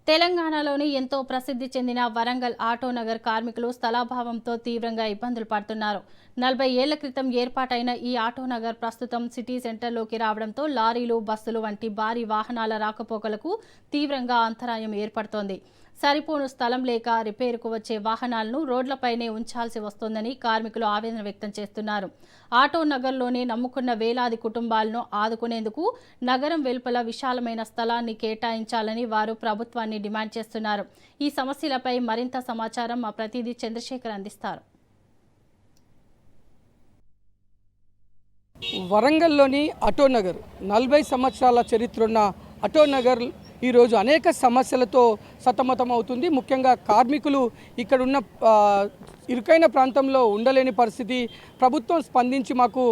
తెలంగాణలోని ఎంతో ప్రసిద్ధి చెందిన వరంగల్ ఆటోనగర్ కార్మికులు స్థలాభావంతో తీవ్రంగా ఇబ్బందులు పడుతున్నారు. 40 ఏళ్ల క్రితం ఏర్పాటైన ఈ ఆటోనగర్ ప్రస్తుతం సిటీ సెంటర్లోకి రావడంతో లారీలు, బస్సులు వంటి భారీ వాహనాల రాకపోకలకు తీవ్రంగా అంతరాయం ఏర్పడుతోంది. సరిపోను స్థలం లేక రిపేరుకు వచ్చే వాహనాలను రోడ్లపైనే ఉంచాల్సి వస్తోందని కార్మికులు ఆవేదన వ్యక్తం చేస్తున్నారు. ఆటోనగర్లోనే నమ్ముకున్న వేలాది కుటుంబాలను ఆదుకునేందుకు నగరం వెలుపల విశాలమైన స్థలాన్ని కేటాయించాలని వారు ప్రభుత్వాన్ని డిమాండ్ చేస్తున్నారు. ఈ సమస్యలపై మరింత సమాచారం మా ప్రతినిధి చంద్రశేఖర్ అందిస్తారు. వరంగల్లోని ఆటోనగర్ 40 సంవత్సరాల చరిత్ర ఉన్న ఆటోనగర్ ఈరోజు అనేక సమస్యలతో సతమతమవుతుంది. ముఖ్యంగా కార్మికులు ఇక్కడున్న ఇరుకైన ప్రాంతంలో ఉండలేని పరిస్థితి. ప్రభుత్వం స్పందించి మాకు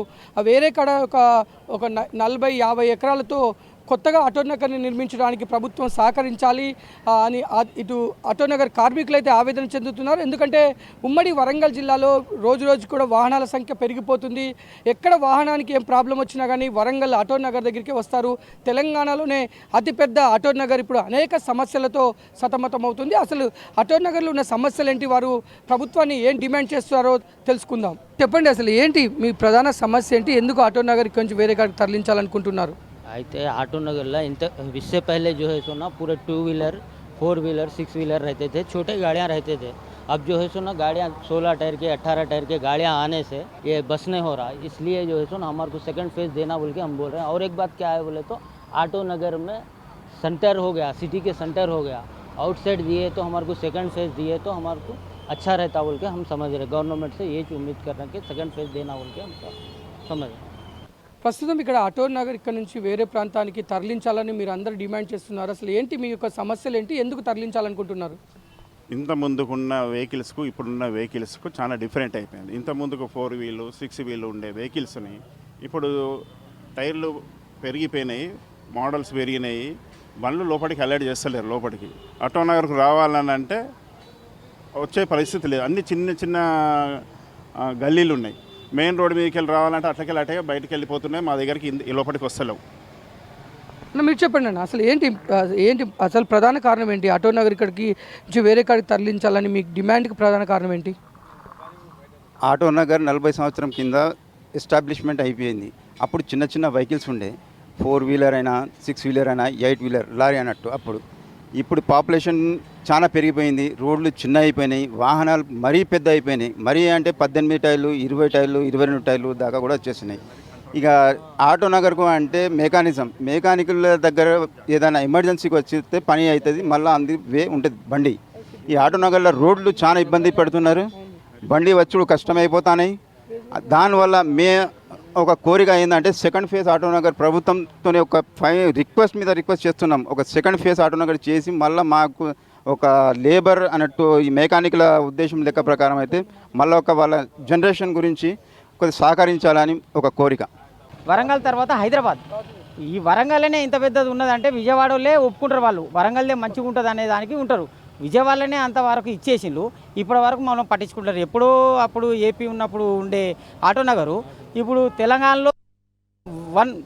వేరే కాడ ఒక 40-50 ఎకరాలతో కొత్తగా ఆటోనగర్ని నిర్మించడానికి ప్రభుత్వం సహకరించాలి అని ఇటు ఆటోనగర్ కార్మికులైతే ఆవేదన చెందుతున్నారు. ఎందుకంటే ఉమ్మడి వరంగల్ జిల్లాలో రోజు కూడా వాహనాల సంఖ్య పెరిగిపోతుంది. ఎక్కడ వాహనానికి ఏం ప్రాబ్లం వచ్చినా కానీ వరంగల్ ఆటోనగర్ దగ్గరికి వస్తారు. తెలంగాణలోనే అతిపెద్ద ఆటోనగర్ ఇప్పుడు అనేక సమస్యలతో సతమతమవుతుంది. అసలు ఆటోనగర్లో ఉన్న సమస్యలు ఏంటి, వారు ప్రభుత్వాన్ని ఏం డిమాండ్ చేస్తున్నారో తెలుసుకుందాం. చెప్పండి, అసలు ఏంటి మీ ప్రధాన సమస్య ఏంటి, ఎందుకు ఆటోనగర్ కొంచెం వేరే కాడికి తరలించాలనుకుంటున్నారు? అయితే ऑटोनगर ला इससे पहले जो है सो ना पूरे 2 व्हीलर 4 व्हीलर 6 व्हीलर रहते थे, छोटे गाड़ियाँ रहते थे। अब जो है सो ना गाड़ियाँ 16 टायर के 18 टायर के गाड़ियाँ आने से ये बस नहीं हो रहा, इसलिए जो है सो ना हमारे को सेकंड फेज़ देना बोल के हम बोल रहे हैं। और एक बात क्या है बोले तो ऑटोनगर में सेंटर हो गया, सिटी के सेंटर हो गया, आउटसाइड दिए तो हमारे को सेकंड फेज़ दिए तो हमारे को अच्छा रहता बोल के हम समझ रहे। गवर्नमेंट से ये उम्मीद कर रहे हैं कि सेकंड फेज़ देना बोल के हम समझ रहे हैं। ప్రస్తుతం ఇక్కడ ఆటోనగర్ ఇక్కడ నుంచి వేరే ప్రాంతానికి తరలించాలని మీరు అందరూ డిమాండ్ చేస్తున్నారు. అసలు ఏంటి మీ యొక్క సమస్యలు ఏంటి, ఎందుకు తరలించాలనుకుంటున్నారు? ఇంత ముందుకున్న వెహికల్స్కు ఇప్పుడున్న వెహికల్స్కు చాలా డిఫరెంట్ అయిపోయింది. ఇంత ముందుకు 4 వీలు 6 వీలు ఉండే వెహికల్స్ని ఇప్పుడు టైర్లు పెరిగిపోయినాయి, మోడల్స్ పెరిగినాయి, బండ్లు లోపలికి అలర్ట్ చేస్తలేరు. లోపలికి ఆటోనగర్కు రావాలని అంటే వచ్చే పరిస్థితి లేదు. అన్ని చిన్న గల్లీలు ఉన్నాయి. మెయిన్ రోడ్ మీదకి వెళ్ళి రావాలంటే అట్లకే బయటకు వెళ్ళిపోతున్నాయి, మా దగ్గరికి ఈ లోపలికి వస్తలేవు. మీరు చెప్పండి అన్న, అసలు ఏంటి అసలు ప్రధాన కారణం ఏంటి? ఆటోనగర్ ఇక్కడికి వేరే కాడికి తరలించాలని మీ డిమాండ్కి ప్రధాన కారణం ఏంటి? ఆటోనగర్ 40 సంవత్సరం కింద ఎస్టాబ్లిష్మెంట్ అయిపోయింది. అప్పుడు చిన్న వెహికల్స్ ఉండే, 4 వీలర్ అయినా 6 వీలర్ అయినా 8 వీలర్ లారీ అన్నట్టు. ఇప్పుడు పాపులేషన్ చాలా పెరిగిపోయింది, రోడ్లు చిన్న అయిపోయినాయి, వాహనాలు మరీ పెద్ద అయిపోయినాయి. మరీ అంటే 18 టైర్లు 20 టైర్లు 22 టైర్లు దాకా కూడా వచ్చేసినాయి. ఇక ఆటోనగర్కు అంటే మెకానికల్ దగ్గర ఏదైనా ఎమర్జెన్సీకి వచ్చితే పని అవుతుంది, మళ్ళీ వే ఉంటుంది బండి. ఈ ఆటోనగర్లో రోడ్లు చాలా ఇబ్బంది పెడుతున్నారు, బండి వచ్చుడు కష్టమైపోతున్నాయి. దానివల్ల ఒక కోరిక ఏంటంటే సెకండ్ ఫేజ్ ఆటోనగర్ ప్రభుత్వంతో ఒక రిక్వెస్ట్ చేస్తున్నాం. ఒక సెకండ్ ఫేజ్ ఆటోనగర్ చేసి మళ్ళీ మాకు ఒక లేబర్ అన్నట్టు ఈ మెకానికల్ ఉద్దేశం లెక్క ప్రకారం అయితే మళ్ళీ వాళ్ళ జనరేషన్ గురించి కొద్దిగా సహకరించాలని ఒక కోరిక. వరంగల్ తర్వాత హైదరాబాద్, ఈ వరంగల్లోనే ఇంత పెద్దది ఉన్నదంటే విజయవాడలే ఒప్పుకుంటారు, వాళ్ళు వరంగల్దే మంచిగా ఉంటుంది అనే దానికి ఉంటారు. విజయవాడలోనే అంతవరకు ఇచ్చేసిండ్రు, ఇప్పటి వరకు మనం పట్టించుకుంటారు. ఎప్పుడో అప్పుడు ఏపీ ఉన్నప్పుడు ఉండే ఆటోనగరు ఇప్పుడు తెలంగాణలో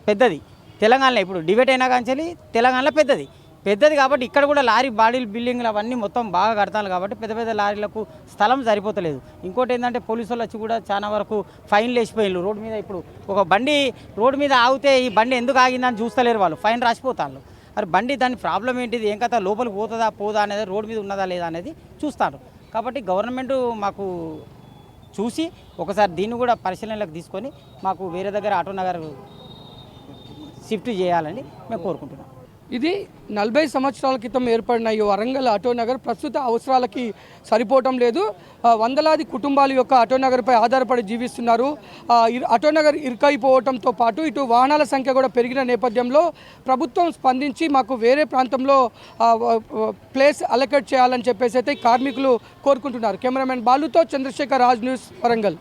పెద్దది. తెలంగాణలో ఇప్పుడు డిబేట్ అయినా కానీ తెలంగాణలో పెద్దది కాబట్టి ఇక్కడ కూడా లారీ బాడీలు బిల్డింగ్లు అవన్నీ మొత్తం బాగా కడతారు కాబట్టి పెద్ద లారీలకు స్థలం సరిపోతలేదు. ఇంకోటి ఏంటంటే పోలీసు వాళ్ళు వచ్చి కూడా చాలా వరకు ఫైన్లు వేసిపోయినారు రోడ్డు మీద. ఇప్పుడు ఒక బండి రోడ్డు మీద ఆగితే ఈ బండి ఎందుకు ఆగిందని చూస్తలేరు, వాళ్ళు ఫైన్ రాసిపోతారు. మరి బండి దాని ప్రాబ్లం ఏంటిది, ఏం కథ, లోపలికి పోదా అనేది, రోడ్డు మీద ఉన్నదా లేదా అనేది చూస్తారు. కాబట్టి గవర్నమెంట్ మాకు చూసి ఒకసారి దీన్ని కూడా పరిశీలనలోకి తీసుకొని మాకు వేరే దగ్గర ఆటోనగర్ షిఫ్ట్ చేయాలని మేము కోరుకుంటున్నాం. ఇది 40 సంవత్సరాల క్రితం ఏర్పడిన ఈ వరంగల్ ఆటోనగర్ ప్రస్తుత అవసరాలకి సరిపోవటం లేదు. వందలాది కుటుంబాల యొక్క ఆటోనగర్పై ఆధారపడి జీవిస్తున్నారు. ఆటోనగర్ ఇరుకైపోవడంతో పాటు ఇటు వాహనాల సంఖ్య కూడా పెరిగిన నేపథ్యంలో ప్రభుత్వం స్పందించి మాకు వేరే ప్రాంతంలో ప్లేస్ అలొకేట్ చేయాలని చెప్పేసి అయితే కార్మికులు కోరుకుంటున్నారు. కెమెరామెన్ బాలుతో చంద్రశేఖర్, రాజ్ న్యూస్, వరంగల్.